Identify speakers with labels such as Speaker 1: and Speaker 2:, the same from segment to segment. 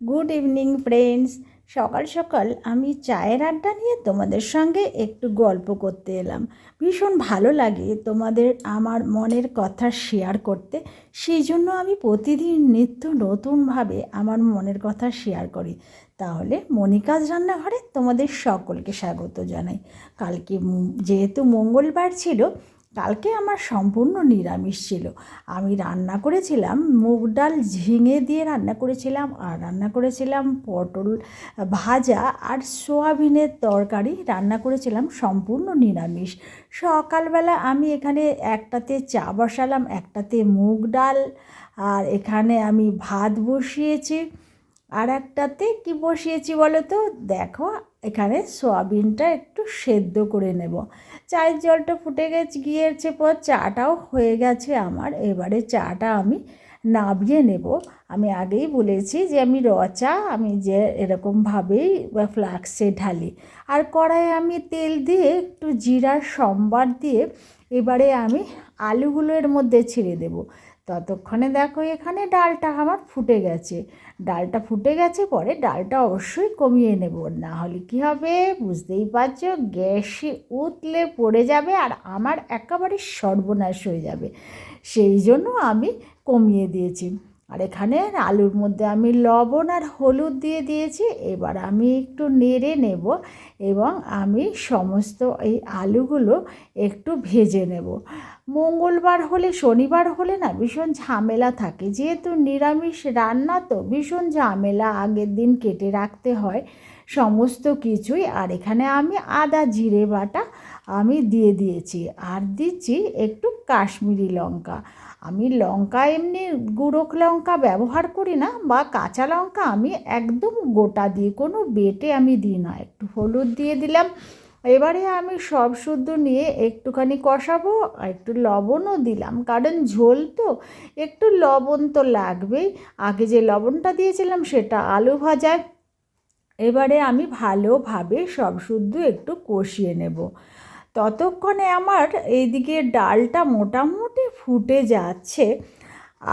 Speaker 1: Good evening friends. সকাল সকাল আমি চায়ের আড্ডা নিয়ে তোমাদের সঙ্গে একটু গল্প করতে এলাম। ভীষণ ভালো লাগে তোমাদের আমার মনের কথা শেয়ার করতে। সেই জন্য আমি প্রতিদিন নিত্য নতুনভাবে আমার মনের কথা শেয়ার করি। তাহলে মনিকাজ রান্নাঘরে তোমাদের সকলকে স্বাগত জানাই। কালকে যেহেতু মঙ্গলবার ছিল, কালকে আমার সম্পূর্ণ নিরামিষ ছিল। আমি রান্না করেছিলাম মুগ ডাল ঝিঙে দিয়ে রান্না করেছিলাম, আর রান্না করেছিলাম পটল ভাজা আর সোয়াবিনের তরকারি রান্না করেছিলাম, সম্পূর্ণ নিরামিষ। সকালবেলা আমি এখানে একটাতে চা বসালাম, একটাতে মুগ ডাল, আর এখানে আমি ভাত বসিয়েছি। আর একটাতে কি বসিয়েছি বলো তো, দেখো এখানে সয়াবিনটা একটু সেদ্ধ করে নেব। চায়ের জলটা ফুটে গিয়েছে পর চাটাও হয়ে গেছে আমার। এবারে চাটা আমি নামিয়ে নেব। আমি আগেই বলেছি যে আমি চা আমি যে এরকমভাবেই ফ্লাক্সে ঢালি। আর কড়াইয়ে আমি তেল দিয়ে একটু জিরার সম্বার দিয়ে এবারে আমি আলুগুলো এর মধ্যে ছেড়ে দেব। ততক্ষণে দেখো এখানে ডালটা আমার ফুটে গেছে। ডালটা ফুটে গেছে পরে ডালটা অবশ্যই কমিয়ে নেব, না হলে কী হবে বুঝতেই পারছো, গ্যাসে উতলে পড়ে যাবে আর আমার একেবারে সর্বনাশ হয়ে যাবে। সেই জন্য আমি কমিয়ে দিয়েছি। আর এখানে আলুর মধ্যে আমি লবণ আর হলুদ দিয়ে দিয়েছি। এবার আমি একটু নেড়ে নেব এবং আমি সমস্ত এই আলুগুলো একটু ভেজে নেব। মঙ্গলবার হলে শনিবার হলে না ভীষণ ঝামেলা থাকে, যেহেতু নিরামিষ রান্না তো ভীষণ ঝামেলা, আগের দিন কেটে রাখতে হয় সমস্ত কিছুই। আর এখানে আমি আদা জিরে বাটা আমি দিয়ে দিয়েছি, আর দিচ্ছি একটু কাশ্মীরি লঙ্কা। আমি লঙ্কা এমনি গুঁড়ো লঙ্কা ব্যবহার করি না, বা কাঁচা লঙ্কা আমি একদম গোটা দিই, কোনো বেটে আমি দিই না। একটু হলুদ দিয়ে দিলাম। এবারে আমি সব শুদ্ধ নিয়ে একটুখানি কষাবো, একটু লবণও দিলাম, কারণ ঝোল তো একটু লবণ তো লাগবেই। আগে যে লবণটা দিয়েছিলাম সেটা আলু ভাজায়। এবারে আমি ভালোভাবে সব শুদ্ধ একটু কষিয়ে নেব। ততক্ষণে আমার এইদিকে ডালটা মোটামুটি ফুটে যাচ্ছে।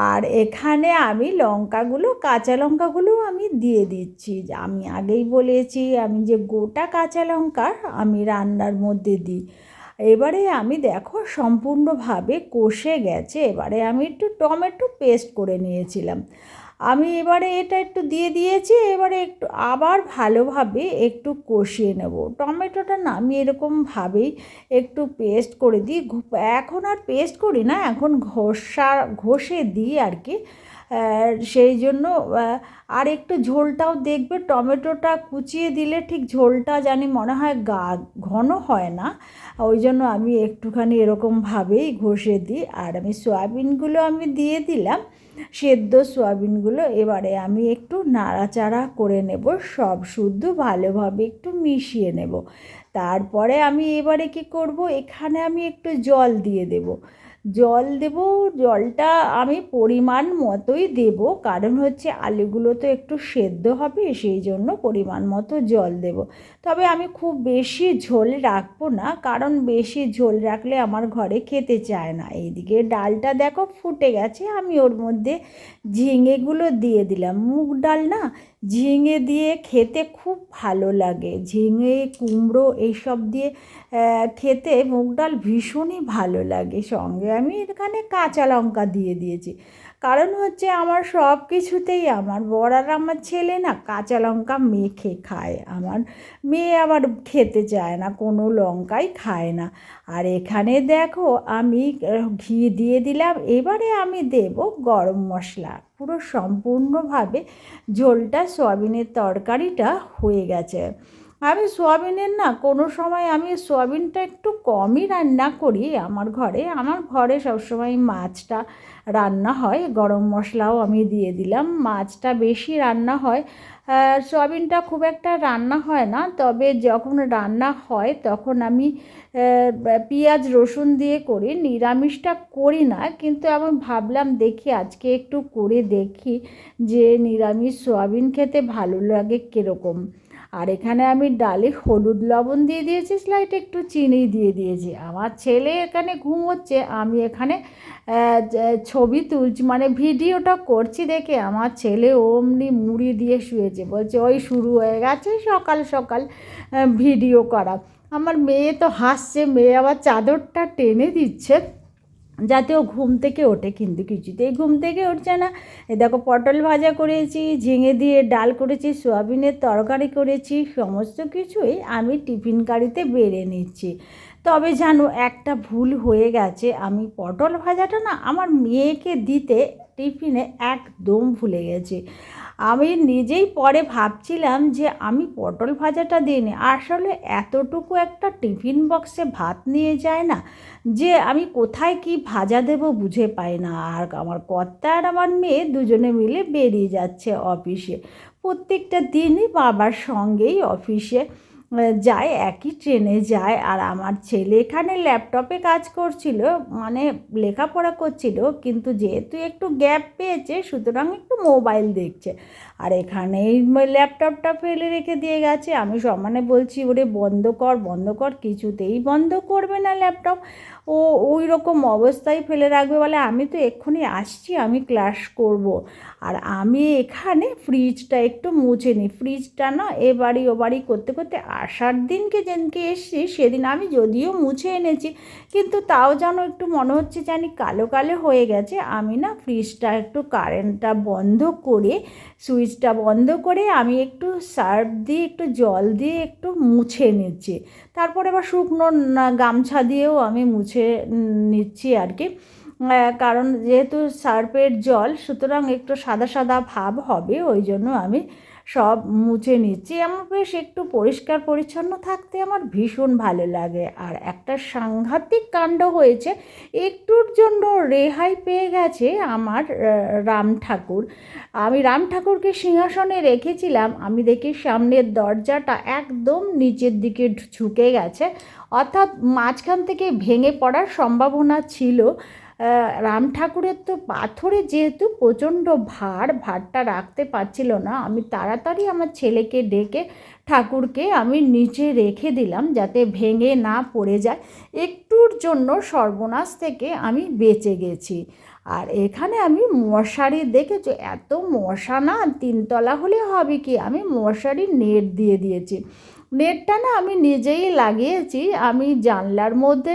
Speaker 1: আর এখানে আমি লঙ্কাগুলো কাঁচা লঙ্কাগুলো আমি দিয়ে দিচ্ছি। আমি আগেই বলেছি আমি যে গোটা কাঁচা লঙ্কা আমি রান্নার মধ্যে দিই। এবারে আমি দেখো সম্পূর্ণভাবে কষে গেছে। এবারে আমি একটু টমেটো পেস্ট করে নিয়েছিলাম, আমি এবারে এটা একটু দিয়ে দিয়েছি। এবারে একটু আবার ভালোভাবে একটু কষিয়ে নেব। টমেটোটা না আমি এরকমভাবেই একটু পেস্ট করে দিই। এখন আর পেস্ট করি না, এখন ঘষে দিই আর কি। সেই জন্য আর একটু ঝোলটাও দেখবে, টমেটোটা কুচিয়ে দিলে ঠিক ঝোলটা জানি মনে হয় ঘন হয় না, ওই জন্য আমি একটুখানি এরকমভাবেই ঘষে দিই। আর আমি সয়াবিনগুলো আমি দিয়ে দিলাম, সেদ্ধ সয়াবিনগুলো। এবারে আমি একটু নাড়াচাড়া করে নেব, সব শুদ্ধ ভালোভাবে একটু মিশিয়ে নেব। তারপরে আমি এবারে কি করব, এখানে আমি একটু জল দিয়ে দেব। জলটা আমি পরিমাণ মতোই দেব, কারণ হচ্ছে আলুগুলো তো একটু সেদ্ধ হবে, সেই জন্য পরিমাণ মতো জল দেব। তবে আমি খুব বেশি ঝোল রাখবো না, কারণ বেশি ঝোল রাখলে আমার ঘরে খেতে চায় না। এইদিকে ডালটা দেখো ফুটে গেছে, আমি ওর মধ্যে ঝিঙেগুলো দিয়ে দিলাম। মুগ ডাল না ঝিঙে দিয়ে খেতে খুব ভালো লাগে, ঝিঙে কুমড়ো এইসব দিয়ে খেতে মুগ ডাল ভীষণই ভালো লাগে। সঙ্গে আমি এখানে কাঁচা লঙ্কা দিয়ে দিয়েছি, কারণ হচ্ছে আমার সব কিছুতেই আমার বর আর আমার ছেলে না কাঁচা লঙ্কা মেখে খায়, আমার মেয়ে আবার খেতে চায় না, কোনো লঙ্কাই খায় না। আর এখানে দেখো আমি ঘি দিয়ে দিলাম। এবারে আমি দেব গরম মশলা। পুরো সম্পূর্ণভাবে ঝোলটা সয়াবিনের তরকারিটা হয়ে গেছে। আমি সয়াবিনের না কোনো সময় আমি সয়াবিনটা একটু কমই রান্না করি আমার ঘরে সবসময় মাছটা রান্না হয়, গরম মশলাও আমি দিয়ে দিলাম, মাছটা বেশি রান্না হয়। সয়াবিনটা খুব একটা রান্না হয় না, তবে যখন রান্না হয় তখন আমি পেঁয়াজ রসুন দিয়ে করি, নিরামিষটা করি না। কিন্তু আমি ভাবলাম দেখি আজকে একটু করে দেখি যে নিরামিষ সয়াবিন খেতে ভালো লাগে কীরকম। আর এখানে আমি ডালে হলুদ লবণ দিয়ে দিয়েছি, স্লাইট একটু চিনি দিয়ে দিয়েছি। আমার ছেলে এখানে ঘুমোচ্ছে, আমি এখানে ছবি তুলছি, মানে ভিডিওটা করছি দেখে আমার ছেলে অমনি মুড়ি দিয়ে শুয়েছে, বলছে ওই শুরু হয়ে গেছে সকাল সকাল ভিডিও করা। আমার মেয়ে তো হাসছে, মেয়ে আবার চাদরটা টেনে দিচ্ছে যাতে ও ঘুম থেকে ওঠে, কিন্তু কিছুতেই ঘুম থেকে উঠছে না। এ দেখো পটল ভাজা করেছি, ঝিঙে দিয়ে ডাল করেছি, সয়াবিনের তরকারি করেছি, সমস্ত কিছুই আমি টিফিন কারিতে বেড়ে নিচ্ছি। তবে জানো একটা ভুল হয়ে গেছে, আমি পটল ভাজাটা না আমার মেয়েকে দিতে টিফিনে একদম ভুলে গেছি। আমি নিজেই পরে ভাবছিলাম যে আমি পটল ভাজাটা দিইনি, আসলে এতটুকু একটা টিফিন বক্সে ভাত নিয়ে যায় না যে আমি কোথায় কি ভাজা দেব বুঝে পাই না। আর আমার কর্তা আর আমার মেয়ে দুজনে মিলে বেরিয়ে যাচ্ছে অফিসে, প্রত্যেকটা দিনই বাবার সঙ্গেই অফিসে যায়, একই ট্রেনে যায়। আর আমার ছেলে এখানে ল্যাপটপে কাজ করছিল, মানে লেখাপড়া করছিল, কিন্তু যেহেতু একটু গ্যাপ পেয়েছে সুতরাং একটু মোবাইল দেখছে। আর এখানেই ল্যাপটপটা ফেলে রেখে দিয়ে গেছে। আমি সমানে বলছি ওরে বন্ধ কর বন্ধ কর, কিছুতেই বন্ধ করবে না ল্যাপটপ। ও ওই রকম অবস্থায় ফেলে রাখবে, বলে আমি তো এক্ষুনি আসছি, আমি ক্লাস করব। আর আমি এখানে ফ্রিজটা একটু মুছে নিই, ফ্রিজটা না এ বাড়ি ও বাড়ি করতে করতে আসার দিনকে যেদিনকে এসছি সেদিন আমি যদিও মুছে এনেছি, কিন্তু তাও যেন একটু মনে হচ্ছে জানি কালো কালো হয়ে গেছে। আমি না ফ্রিজটা একটু কারেন্টটা বন্ধ করে, সুইচটা বন্ধ করে আমি একটু সার্ফ দিয়ে একটু জল দিয়ে একটু মুছে নিচ্ছি। তারপরে আবার শুকনো গামছা দিয়েও আমি মুছে নিচ্ছি আর কি, কারণ যেহেতু সার্ফের জল সুতরাং একটু সাদা সাদা ভাব হবে, ওই জন্য আমি সব মুছে নিচ্ছি। আমার বেশ একটু পরিষ্কার পরিচ্ছন্ন থাকতে আমার ভীষণ ভালো লাগে। আর একটা সাংঘাতিক কাণ্ড হয়েছে, একটুর জন্য রেহাই পেয়ে গেছে আমার রাম ঠাকুর। আমি রাম ঠাকুরকে সিংহাসনে রেখেছিলাম, আমি দেখি সামনের দরজাটা একদম নিচের দিকে ঝুঁকে গেছে, অর্থাৎ মাঝখান থেকে ভেঙে পড়ার সম্ভাবনা ছিল। রাম ঠাকুরের তো পাথরে যেহেতু প্রচণ্ড ভারটা রাখতে পারছিল না, আমি তাড়াতাড়ি আমার ছেলেকে ডেকে ঠাকুরকে আমি নিচে রেখে দিলাম যাতে ভেঙে না পড়ে যায়। একটুর জন্য সর্বনাশ থেকে আমি বেঁচে গেছি। আর এখানে আমি মশারি দেখেছো, এত মশা না, 3 তলা হলে হবে কি, আমি মশারির নেট দিয়ে দিয়েছি। নেটটা না আমি নিজেই লাগিয়েছি, আমি জানলার মধ্যে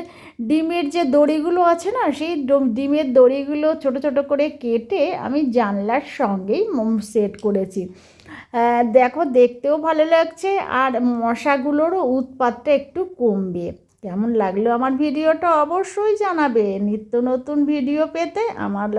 Speaker 1: ডিমের যে দড়িগুলো আছে না, সেই ডিমের দড়িগুলো ছোট ছোট করে কেটে আমি জানলার সঙ্গেই সেট করেছি। দেখো দেখতেও ভালো লাগছে আর মশাগুলোরও উৎপাতটা একটু কমবে। কেমন লাগলো আমার ভিডিওটা অবশ্যই জানাবে। নিত্য নতুন ভিডিও পেতে আমার